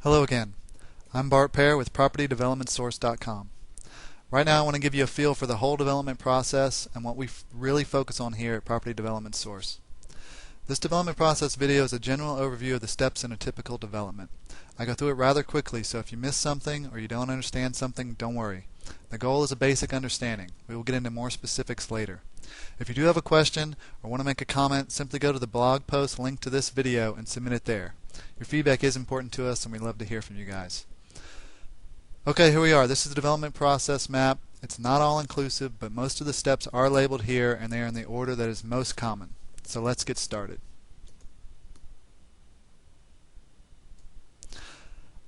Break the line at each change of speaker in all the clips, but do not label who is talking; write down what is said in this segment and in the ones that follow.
Hello again. I'm Bart Pear with PropertyDevelopmentSource.com. Right now I want to give you a feel for the whole development process and what we really focus on here at Property Development Source. This development process video is a general overview of the steps in a typical development. I go through it rather quickly, so if you miss something or you don't understand something, don't worry. The goal is a basic understanding. We will get into more specifics later. If you do have a question or want to make a comment, simply go to the blog post linked to this video and submit it there. Your feedback is important to us and we love to hear from you guys. Okay, here we are. This is the development process map. It's not all inclusive, but most of the steps are labeled here and they are in the order that is most common. So let's get started.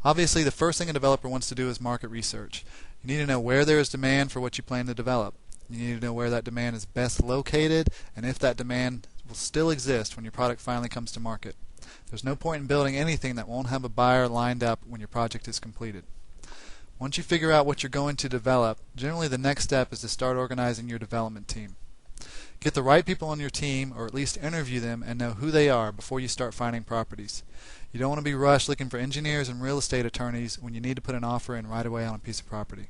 Obviously, the first thing a developer wants to do is market research. You need to know where there is demand for what you plan to develop. You need to know where that demand is best located and if that demand will still exist when your product finally comes to market. There's no point in building anything that won't have a buyer lined up when your project is completed. Once you figure out what you're going to develop, generally the next step is to start organizing your development team. Get the right people on your team, or at least interview them and know who they are before you start finding properties. You don't want to be rushed looking for engineers and real estate attorneys when you need to put an offer in right away on a piece of property.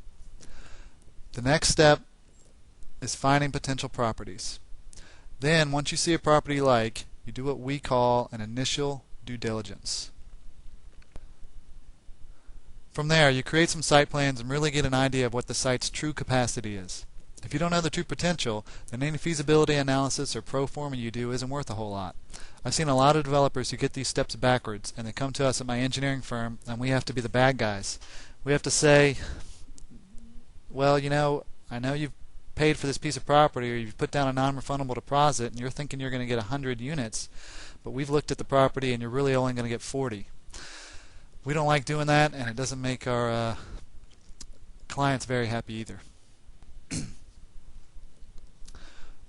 The next step is finding potential properties. Then, once you see a property you like, you do what we call an initial due diligence. From there, you create some site plans and really get an idea of what the site's true capacity is. If you don't know the true potential, then any feasibility analysis or pro forma you do isn't worth a whole lot. I've seen a lot of developers who get these steps backwards, and they come to us at my engineering firm, and we have to be the bad guys. We have to say, well, I know you've paid for this piece of property, or you've put down a non-refundable deposit, and you're thinking you're going to get 100 units, but we've looked at the property, and you're really only going to get 40. We don't like doing that, and it doesn't make our clients very happy either.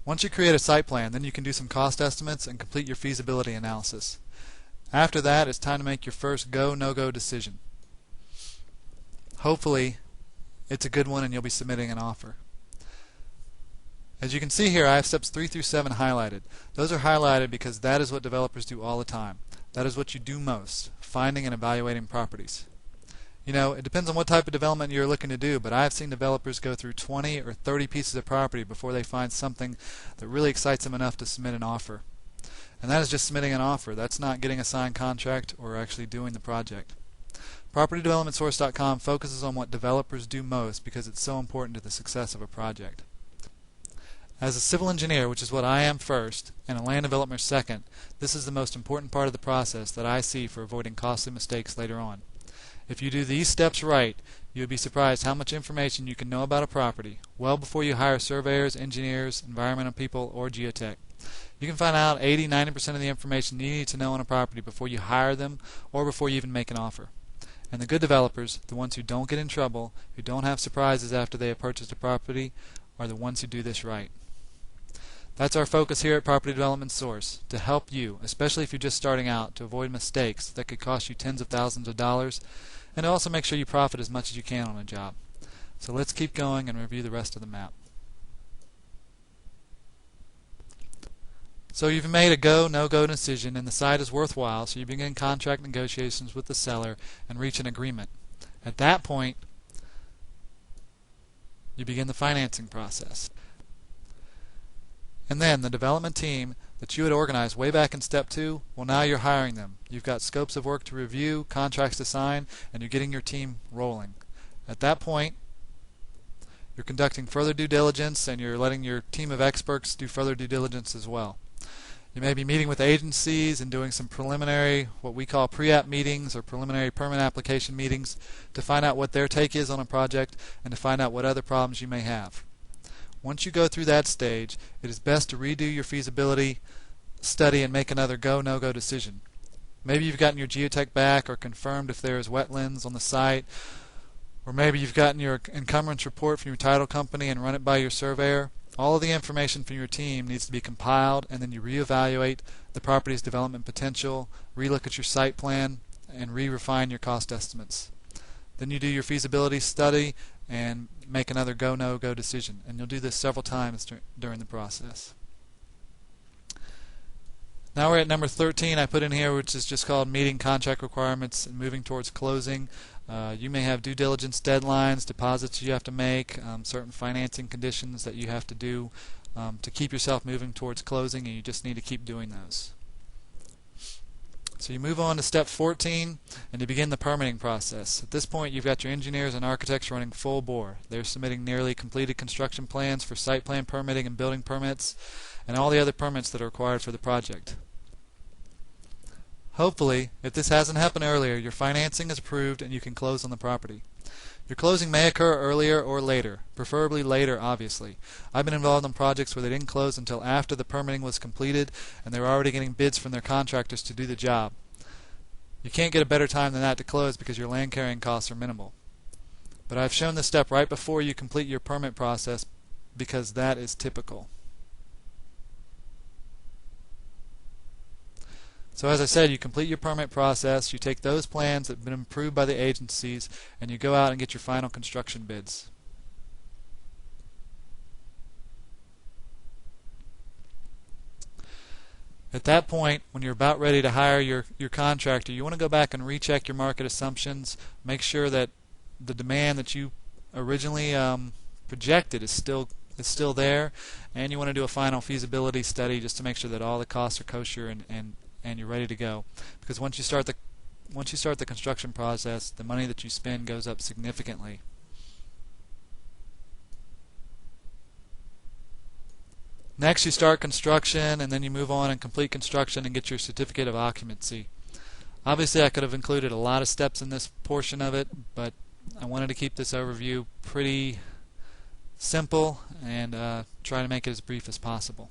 Once you create a site plan, then you can do some cost estimates and complete your feasibility analysis. After that, it's time to make your first go, no-go decision. Hopefully, it's a good one and you'll be submitting an offer. As you can see here, I have steps 3 through 7 highlighted. Those are highlighted because that is what developers do all the time. That is what you do most, finding and evaluating properties. It depends on what type of development you're looking to do, but I've seen developers go through 20 or 30 pieces of property before they find something that really excites them enough to submit an offer. And that is just submitting an offer. That's not getting a signed contract or actually doing the project. PropertyDevelopmentSource.com focuses on what developers do most because it's so important to the success of a project. As a civil engineer, which is what I am first, and a land developer second, this is the most important part of the process that I see for avoiding costly mistakes later on. If you do these steps right, you would be surprised how much information you can know about a property well before you hire surveyors, engineers, environmental people, or geotech. You can find out 80-90% of the information you need to know on a property before you hire them or before you even make an offer. And the good developers, the ones who don't get in trouble, who don't have surprises after they have purchased a property, are the ones who do this right. That's our focus here at Property Development Source, to help you, especially if you're just starting out, to avoid mistakes that could cost you tens of thousands of dollars, and to also make sure you profit as much as you can on a job. So let's keep going and review the rest of the map. So you've made a go, no-go decision, and the site is worthwhile, so you begin contract negotiations with the seller and reach an agreement. At that point, you begin the financing process. And then the development team that you had organized way back in step 2, well, now you're hiring them. You've got scopes of work to review, contracts to sign, and you're getting your team rolling. At that point, you're conducting further due diligence and you're letting your team of experts do further due diligence as well. You may be meeting with agencies and doing some preliminary, what we call pre-app meetings or preliminary permit application meetings to find out what their take is on a project and to find out what other problems you may have. Once you go through that stage, it is best to redo your feasibility study and make another go, no-go decision. Maybe you've gotten your geotech back or confirmed if there is wetlands on the site, or maybe you've gotten your encumbrance report from your title company and run it by your surveyor. All of the information from your team needs to be compiled, and then you reevaluate the property's development potential, relook at your site plan, and re-refine your cost estimates. Then you do your feasibility study and make another go, no-go decision. And you'll do this several times during the process. Now we're at number 13 I put in here, which is just called meeting contract requirements and moving towards closing. You may have due diligence deadlines, deposits you have to make, certain financing conditions that you have to do to keep yourself moving towards closing, and you just need to keep doing those. So you move on to step 14 and you begin the permitting process. At this point you've got your engineers and architects running full bore. They're submitting nearly completed construction plans for site plan permitting and building permits and all the other permits that are required for the project. Hopefully, if this hasn't happened earlier, your financing is approved and you can close on the property. Your closing may occur earlier or later, preferably later obviously. I've been involved in projects where they didn't close until after the permitting was completed and they were already getting bids from their contractors to do the job. You can't get a better time than that to close because your land carrying costs are minimal. But I've shown this step right before you complete your permit process because that is typical. So as I said, you complete your permit process, you take those plans that have been approved by the agencies, and you go out and get your final construction bids. At that point, when you're about ready to hire your contractor, you want to go back and recheck your market assumptions, make sure that the demand that you originally projected is still there, and you want to do a final feasibility study just to make sure that all the costs are kosher and you're ready to go. Because once you start the construction process, the money that you spend goes up significantly. Next, you start construction, and then you move on and complete construction and get your certificate of occupancy. Obviously, I could have included a lot of steps in this portion of it, but I wanted to keep this overview pretty simple and try to make it as brief as possible.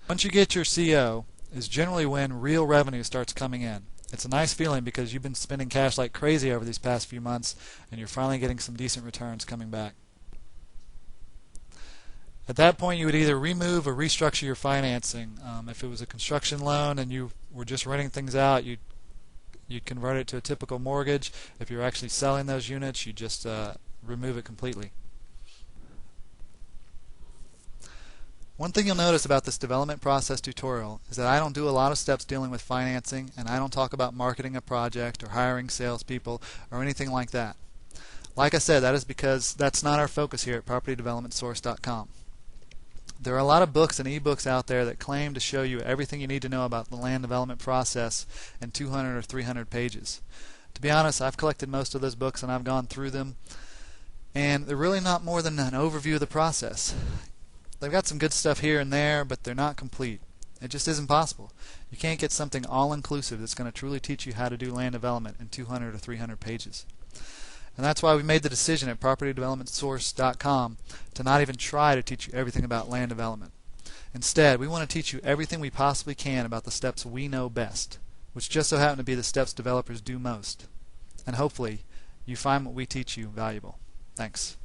Once you get your CO is generally when real revenue starts coming in. It's a nice feeling because you've been spending cash like crazy over these past few months and you're finally getting some decent returns coming back. At that point you would either remove or restructure your financing. If it was a construction loan and you were just renting things out, you'd convert it to a typical mortgage. If you're actually selling those units, you just remove it completely. One thing you'll notice about this development process tutorial is that I don't do a lot of steps dealing with financing, and I don't talk about marketing a project or hiring salespeople or anything like that. Like I said, that is because that's not our focus here at PropertyDevelopmentSource.com. There are a lot of books and ebooks out there that claim to show you everything you need to know about the land development process in 200 or 300 pages. To be honest, I've collected most of those books and I've gone through them, and they're really not more than an overview of the process. They've got some good stuff here and there, but they're not complete. It just isn't possible. You can't get something all-inclusive that's going to truly teach you how to do land development in 200 or 300 pages. And that's why we made the decision at PropertyDevelopmentSource.com to not even try to teach you everything about land development. Instead, we want to teach you everything we possibly can about the steps we know best, which just so happen to be the steps developers do most. And hopefully, you find what we teach you valuable. Thanks.